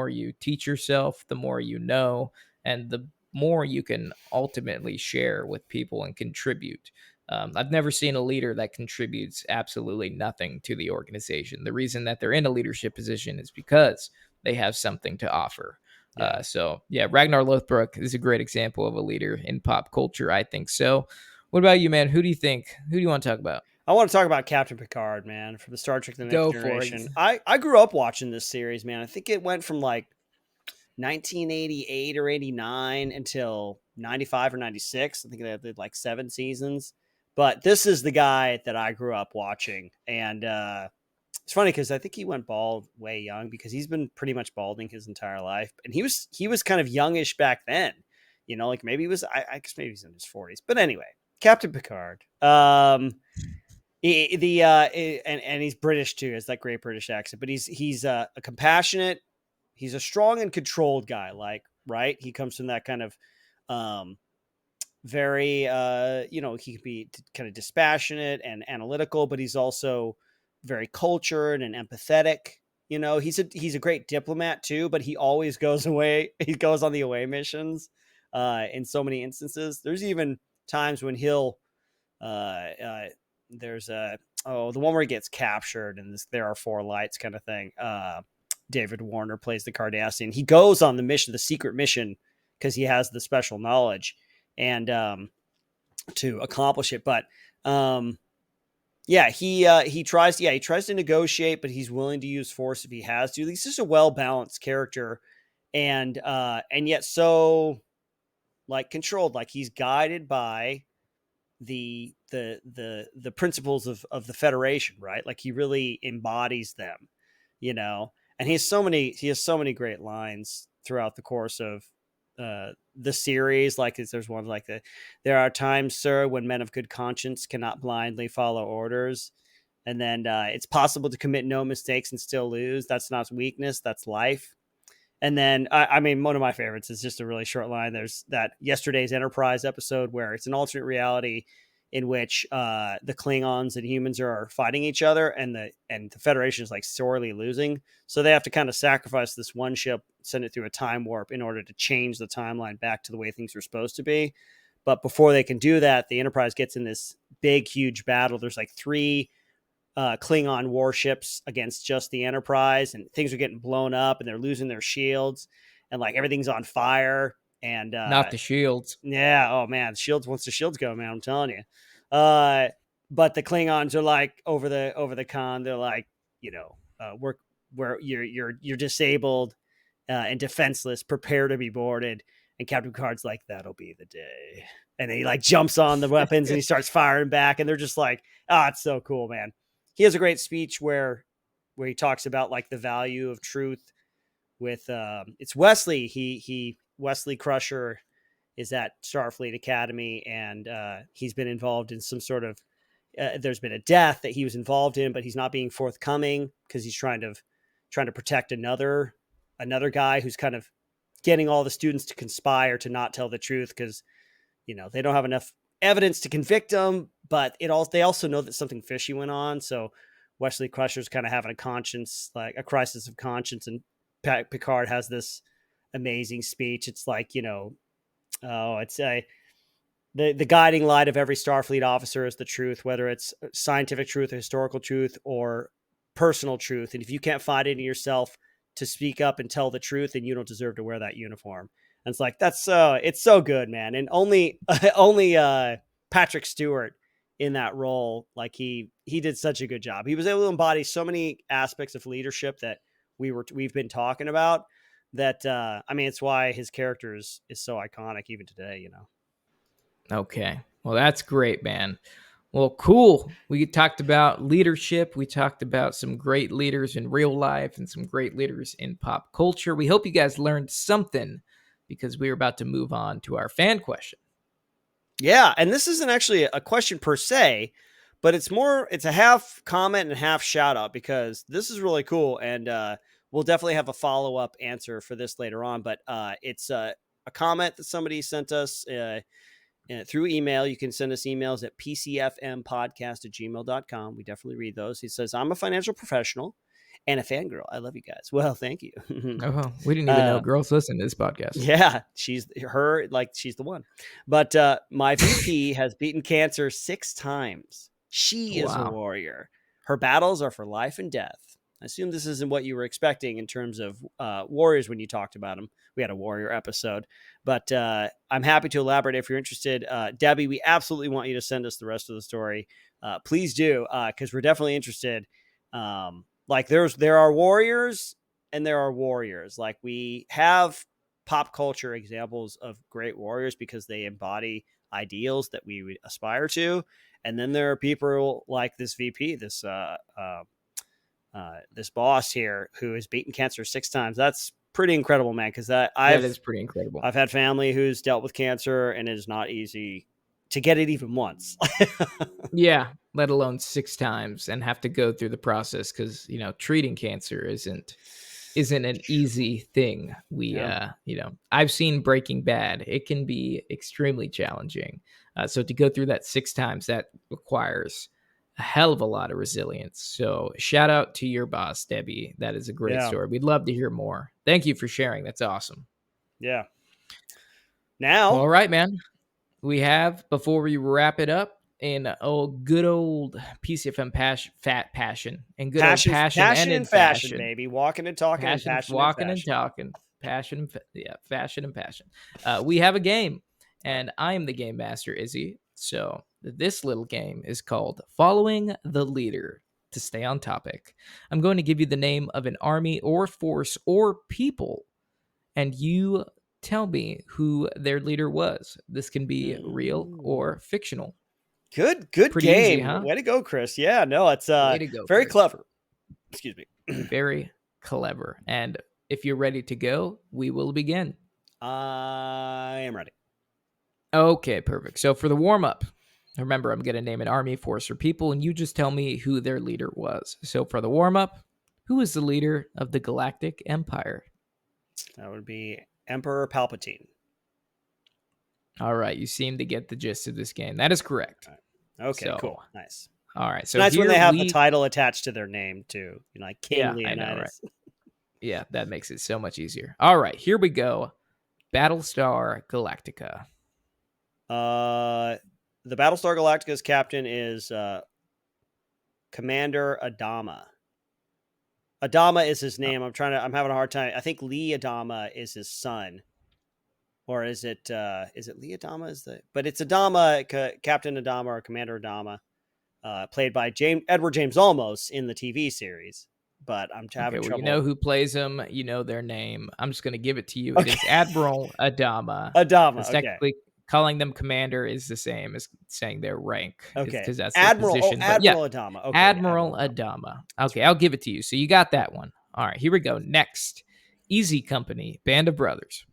F: you teach yourself, the more you know, and the more you can ultimately share with people and contribute. I've never seen a leader that contributes absolutely nothing to the organization. The reason that they're in a leadership position is because they have something to offer.
G: Yeah.
F: So yeah, Ragnar Lothbrok is a great example of a leader in pop culture. I think so. What about you, man? Who do you want to talk about?
G: I want to talk about Captain Picard, man, from the Star Trek: The Next
F: Go for it.
G: Generation. I grew up watching this series, man. I think it went from like 1988 or 89 until 95 or 96. I think they did like 7 seasons. But this is the guy that I grew up watching. And it's funny because I think he went bald way young, because he's been pretty much balding his entire life. And he was kind of youngish back then. Like maybe he was, I guess maybe he's in his 40s. But anyway, Captain Picard. And he's British too. Has that great British accent, but he's a compassionate, he's a strong and controlled guy. Like, right, he comes from that kind of very he can be kind of dispassionate and analytical, but he's also very cultured and empathetic. He's a great diplomat too, but he always goes away. He goes on the away missions in so many instances. There's even times when he'll there's the one where he gets captured and there are 4 lights kind of thing. David Warner plays the Cardassian. He goes on the secret mission, because he has the special knowledge and to accomplish it. But he tries to negotiate, but he's willing to use force if he has to. He's just a well-balanced character, and yet so like controlled, like he's guided by the principles of the Federation, right? Like he really embodies them, and he has so many great lines throughout the course of the series. Like there's one like there are times, sir, when men of good conscience cannot blindly follow orders, and then it's possible to commit no mistakes and still lose. That's not weakness, that's life. And then, I mean, one of my favorites is just a really short line. There's that Yesterday's Enterprise episode where it's an alternate reality in which the Klingons and humans are fighting each other, and the Federation is like sorely losing. So they have to kind of sacrifice this one ship, send it through a time warp in order to change the timeline back to the way things are supposed to be. But before they can do that, the Enterprise gets in this big, huge battle. There's like 3 Klingon warships against just the Enterprise, and things are getting blown up, and they're losing their shields, and like everything's on fire. And
F: Not the shields.
G: yeah, oh man, once the shields go, man, I'm telling you. But the Klingons are like over the con. They're like, we're you're disabled and defenseless. Prepare to be boarded. And Captain Picard's like, that'll be the day. And then he like jumps on the weapons and he starts firing back. And they're just like, it's so cool, man. He has a great speech where where he talks about like the value of truth with it's Wesley. Wesley Crusher is at Starfleet Academy, and he's been involved in some sort of there's been a death that he was involved in, but he's not being forthcoming because he's trying to protect another guy who's kind of getting all the students to conspire to not tell the truth because, you know, they don't have enough evidence to convict him, but they also know that something fishy went on. So Wesley Crusher's kind of having a crisis of conscience, and Picard has this amazing speech. It's like, you know, the guiding light of every Starfleet officer is the truth, whether it's scientific truth or historical truth or personal truth. And if you can't find it in yourself to speak up and tell the truth, then you don't deserve to wear that uniform. And it's like, it's so good, man. And only Patrick Stewart in that role, like he did such a good job. He was able to embody so many aspects of leadership that we've been talking about that, I mean, it's why his character is so iconic even today, you know?
F: Okay. Well, that's great, man. Well, cool. We talked about leadership. We talked about some great leaders in real life and some great leaders in pop culture. We hope you guys learned something because we're about to move on to our fan question.
G: Yeah. And this isn't actually a question per se, but it's a half comment and half shout out because this is really cool. And we'll definitely have a follow-up answer for this later on. But it's a comment that somebody sent us through email. You can send us emails at pcfmpodcast@gmail.com. We definitely read those. He says, I'm a financial professional and a fangirl. I love you guys. Well, thank you.
F: Oh, we didn't even know girls listen to this podcast.
G: Yeah, she's the one. But my VP has beaten cancer 6 times. She is a warrior. Her battles are for life and death. I assume this isn't what you were expecting in terms of warriors when you talked about them. We had a warrior episode, but I'm happy to elaborate if you're interested. Debbie, we absolutely want you to send us the rest of the story. Please do, because we're definitely interested. Like there are warriors and there are warriors. Like we have pop culture examples of great warriors because they embody ideals that we would aspire to. And then there are people like this VP, this boss here who has beaten cancer 6 times. That's pretty incredible, man. Because that
F: is pretty incredible.
G: I've had family who's dealt with cancer, and it is not easy to get it even once.
F: Yeah, let alone 6 times and have to go through the process because, you know, treating cancer isn't an easy thing. I've seen Breaking Bad. It can be extremely challenging. So to go through that 6 times, that requires a hell of a lot of resilience. So shout out to your boss, Debbie. That is a great story. We'd love to hear more. Thank you for sharing. That's awesome.
G: Yeah. Now,
F: all right, man. We have, before we wrap it up, in good old PCFM passion and good old passion and
G: fashion, baby. Walking and talking,
F: passion,
G: and passion,
F: walking
G: and
F: and talking, passion, fashion and passion. We have a game, and I am the game master, Izzy. So this little game is called Following the Leader. To stay on topic, I'm going to give you the name of an army or force or people, and you tell me who their leader was. This can be real or fictional.
G: Good
F: Pretty
G: game.
F: easy, huh?
G: Way to go, Chris. Yeah, no, it's
F: Way to go,
G: very
F: Chris.
G: clever. Excuse me.
F: Very clever. And if you're ready to go, we will begin.
G: I am ready.
F: Okay, perfect. So for the warm-up, remember, I'm going to name an army, force, or people, and you just tell me who their leader was. So for the warm-up, who is the leader of the Galactic Empire?
G: That would be Emperor Palpatine.
F: All right, you seem to get the gist of this game. That is correct.
G: Okay, cool. Nice.
F: All right. So
G: nice when they have the title attached to their name, too. You know, like King Leonidas.
F: I know, right? Yeah, that makes it so much easier. All right, here we go. Battlestar Galactica.
G: The Battlestar Galactica's captain is Commander Adama. Adama is his name. I'm having a hard time. I think Lee Adama is his son. Or is it Lee Adama? But it's Adama, Captain Adama or Commander Adama, played by Edward James Olmos in the TV series. But I'm having trouble.
F: You know who plays him. You know their name. I'm just going to give it to you. It is Admiral Adama.
G: Adama.
F: It's technically calling them commander is the same as saying their rank.
G: Okay.
F: Because that's their
G: Admiral.
F: position.
G: Oh,
F: But yeah,
G: Admiral Adama. Okay.
F: Admiral Adama. Okay, I'll give it to you. So you got that one. All right, here we go. Next, Easy Company, Band of Brothers.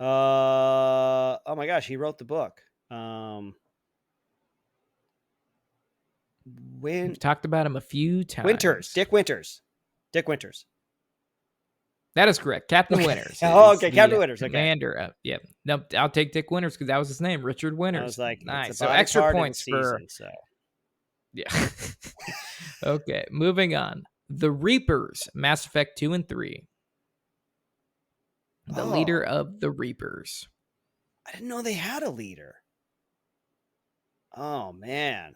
G: Oh my gosh, he wrote the book.
F: We've talked about him a few times.
G: Dick Winters.
F: That is correct. Captain Winters.
G: Okay, Captain Winters. Okay.
F: Commander. Yeah. No, I'll take Dick Winters because that was his name, Richard Winters.
G: I was like,
F: nice. So extra points for.
G: So.
F: Yeah. Okay, moving on. The Reapers, Mass Effect 2 and 3. The leader of the Reapers.
G: I didn't know they had a leader. Oh man,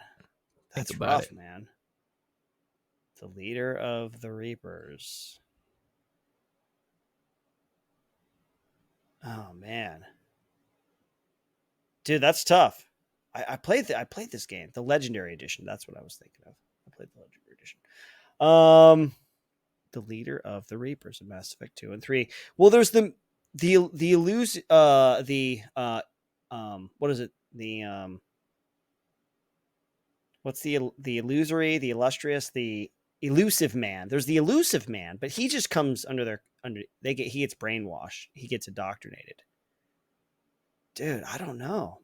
G: that's rough, man. The leader of the Reapers. Oh man, dude, that's tough. I played this game, the Legendary Edition. That's what I was thinking of. I played the Legendary Edition. The leader of the Reapers in Mass Effect 2 and 3. Well, there's what is it? What's the illusory, the illustrious, the elusive man? There's the elusive man, but he just comes he gets brainwashed. He gets indoctrinated. Dude, I don't know,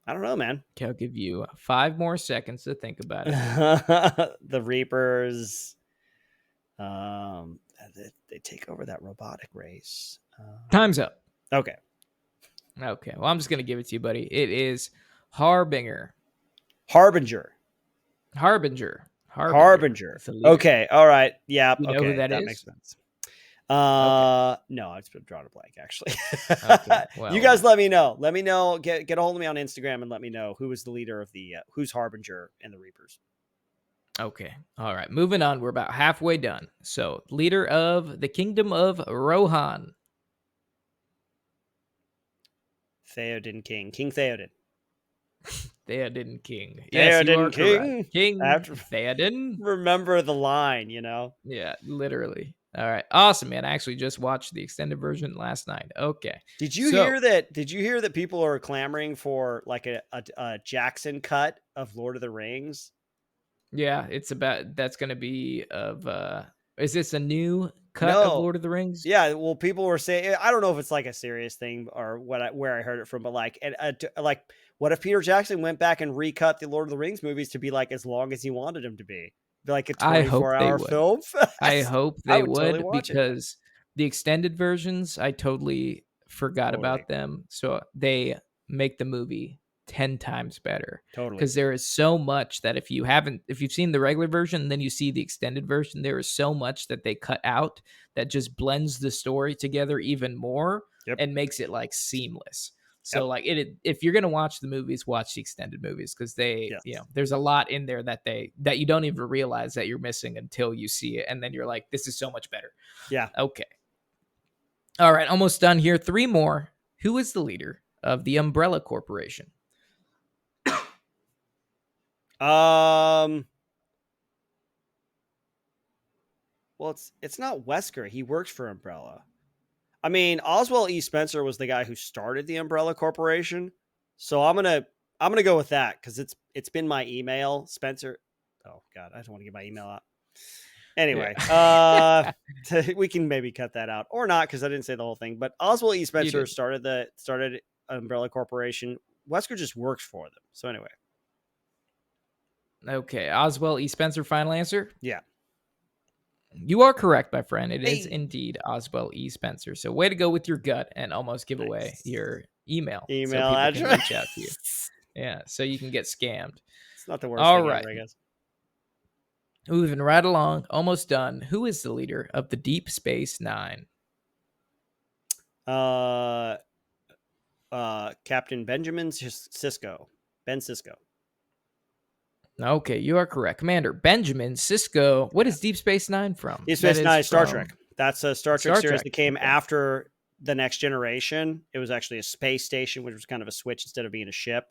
G: man.
F: Okay, I'll give you 5 more seconds to think about it.
G: The Reapers, they take over that robotic race.
F: Time's up.
G: Okay.
F: Well, I'm just gonna give it to you, buddy. It is Harbinger.
G: Harbinger. Okay. All right. Yeah.
F: You know
G: okay.
F: who that is?
G: Makes sense. No, I've just drawn a blank actually.
F: Okay, well,
G: you guys let me know. Let me know. Get a hold of me on Instagram and let me know who is the leader of who's Harbinger and the Reapers.
F: Okay. All right. Moving on. We're about halfway done. So, leader of the Kingdom of Rohan.
G: Theoden King. King Theoden.
F: Theoden King.
G: Theoden King.
F: Correct. King Theoden.
G: Remember the line, you know?
F: Yeah, literally. All right. Awesome, man. I actually just watched the extended version last night. Okay.
G: Did you hear that people are clamoring for like a Jackson cut of Lord of the Rings?
F: Yeah, that's going to be is this a new cut of Lord of the Rings?
G: Yeah, well, people were saying, I don't know if it's like a serious thing or where I heard it from, but like what if Peter Jackson went back and recut the Lord of the Rings movies to be like as long as he wanted them to be like a 24-hour film?
F: I hope they would
G: totally
F: because the extended versions, I totally forgot about them. So they make the movie 10 times better.
G: Totally.
F: Because there is so much that if you've seen the regular version and then you see the extended version, there is so much that they cut out that just blends the story together even more and makes it like seamless. So like if you're gonna watch the movies, watch the extended movies because there's a lot in there that you don't even realize that you're missing until you see it, and then you're like, this is so much better.
G: Yeah.
F: Okay. All right, almost done here. 3 more. Who is the leader of the Umbrella Corporation?
G: Well, it's not Wesker. He works for Umbrella. I mean, Oswald E. Spencer was the guy who started the Umbrella Corporation. So I'm gonna go with that because it's been my email. Spencer. Oh God, I don't want to get my email out. Anyway, we can maybe cut that out or not because I didn't say the whole thing. But Oswald E. Spencer started Umbrella Corporation. Wesker just works for them. So anyway.
F: Okay, Oswald E. Spencer, final answer?
G: Yeah.
F: You are correct, my friend. It is indeed Oswald E. Spencer. So way to go with your gut and almost give away your email. So people
G: address.
F: Can reach out to you. Yeah, so you can get scammed.
G: It's not the worst
F: All
G: thing
F: right.
G: ever, I guess.
F: Moving right along, almost done. Who is the leader of the Deep Space Nine?
G: Captain Benjamin Sisko. Ben Sisko.
F: Okay, you are correct. Commander Benjamin Sisko. What is Deep Space Nine from?
G: Deep Space Nine is Star Trek. That's a Star Trek series that came after The Next Generation. It was actually a space station, which was kind of a switch instead of being a ship.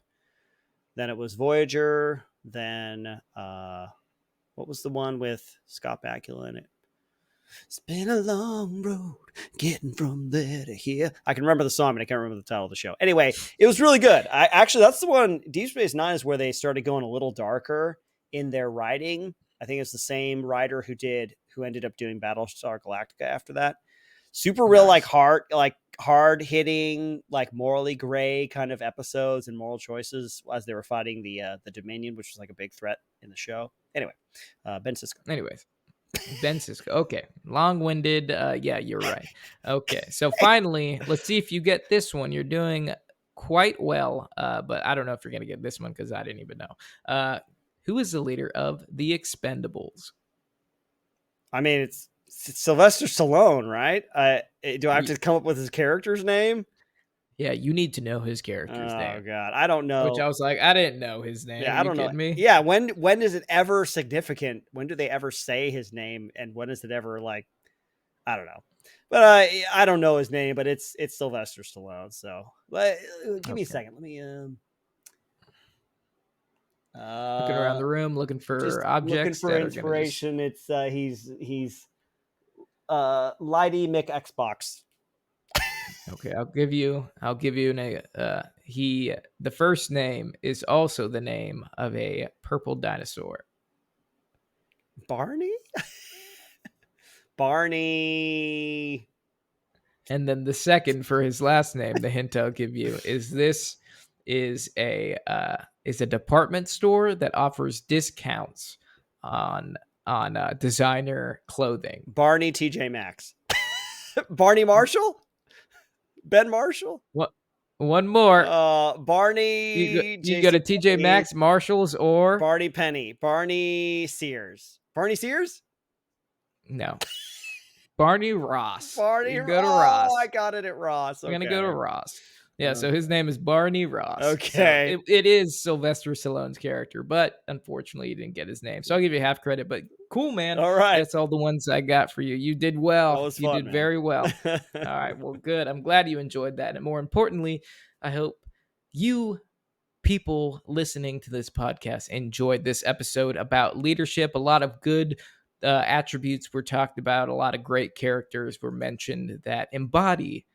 G: Then it was Voyager. Then what was the one with Scott Bakula in it? It's been a long road getting from there to here. I can remember the song, but I can't remember the title of the show. Anyway, it was really good. That's the one. Deep Space Nine is where they started going a little darker in their writing. I think it's the same writer who ended up doing Battlestar Galactica after that. Super real, like hard hitting, like morally gray kind of episodes and moral choices as they were fighting the Dominion, which was like a big threat in the show. Anyway, Ben Sisko.
F: Anyways, Ben Sisko. Okay, long-winded. Yeah, you're right. Okay, so finally, let's see if you get this one. You're doing quite well, but I don't know if you're gonna get this one because I didn't even know. Who is the leader of the Expendables?
G: I mean, it's Sylvester Stallone, right? Do I have to come up with his character's name?
F: Yeah, you need to know his character's name.
G: Oh God, I don't know.
F: Which I was like, I didn't know his name.
G: Yeah, I don't know.
F: Me?
G: Yeah, when is it ever significant? When do they ever say his name? And when is it ever like? I don't know. But I don't know his name. But it's Sylvester Stallone. So give me a second. Let me.
F: Looking around the room, looking for objects.
G: Looking for inspiration. It's he's Lighty Mick Xbox.
F: Okay, I'll give you the first name is also the name of a purple dinosaur.
G: Barney? Barney.
F: And then the second for his last name, the hint I'll give you is this is a department store that offers discounts on designer clothing.
G: Barney TJ Maxx. Barney Marshall? Ben Marshall?
F: What? One more.
G: Barney.
F: You go to TJ Maxx, Marshalls, or
G: Barney Penny. Barney Sears. Barney Sears?
F: No. Barney Ross.
G: Barney.
F: Go to Ross.
G: Oh, I got it at Ross.
F: We're gonna go to Ross. Yeah, so his name is Barney Ross.
G: Okay.
F: So it is Sylvester Stallone's character, but unfortunately you didn't get his name. So I'll give you half credit, but cool, man.
G: All right.
F: That's all the ones I got for you. You did well.
G: You did
F: very well. All right, well, good. I'm glad you enjoyed that. And more importantly, I hope you people listening to this podcast enjoyed this episode about leadership. A lot of good attributes were talked about. A lot of great characters were mentioned that embody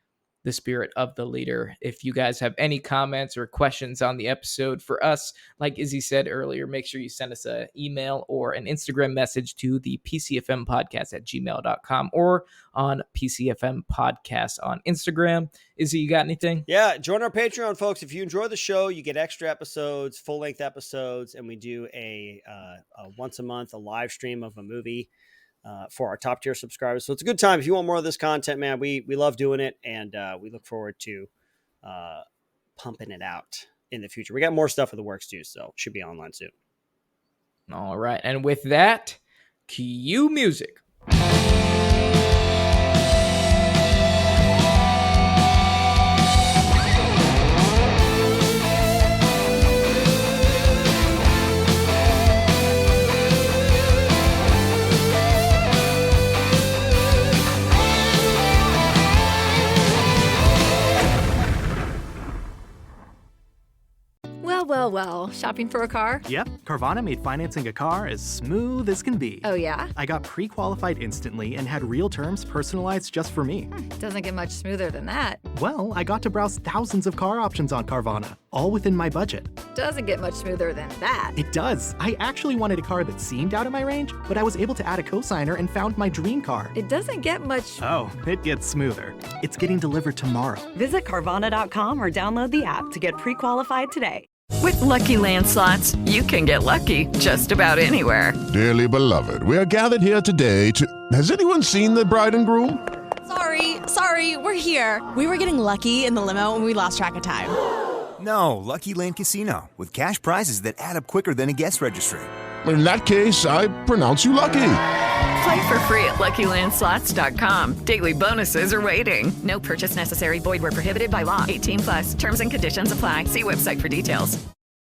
F: the spirit of the leader. If you guys have any comments or questions on the episode for us, like Izzy said earlier, make sure you send us an email or an Instagram message to the PCFMpodcast@gmail.com or on PCFM Podcast on Instagram. Izzy, you got anything?
G: Yeah, join our Patreon, folks. If you enjoy the show, you get extra episodes, full-length episodes, and we do a once a month, a live stream of a movie for our top tier subscribers. So it's a good time. If you want more of this content, man, we love doing it. And we look forward to pumping it out in the future. We got more stuff in the works too. So it should be online soon.
F: All right. And with that, cue music.
A: Well, shopping for a car?
B: Yep, Carvana made financing a car as smooth as can be.
A: Oh, yeah?
B: I got pre-qualified instantly and had real terms personalized just for me.
A: Doesn't get much smoother than that.
B: Well, I got to browse thousands of car options on Carvana, all within my budget.
A: Doesn't get much smoother than that.
B: It does. I actually wanted a car that seemed out of my range, but I was able to add a cosigner and found my dream car.
A: It doesn't get much...
B: Oh, it gets smoother. It's getting delivered tomorrow.
C: Visit Carvana.com or download the app to get pre-qualified today.
I: With Lucky Land Slots, you can get lucky just about anywhere.
J: Dearly beloved, we are gathered here today to... Has anyone seen the bride and groom?
K: Sorry, we're here. We were getting lucky in the limo and we lost track of time.
L: No, Lucky Land Casino, with cash prizes that add up quicker than a guest registry.
J: In that case, I pronounce you lucky.
I: Play for free at LuckyLandSlots.com. Daily bonuses are waiting. No purchase necessary. Void where prohibited by law. 18+. Terms and conditions apply. See website for details.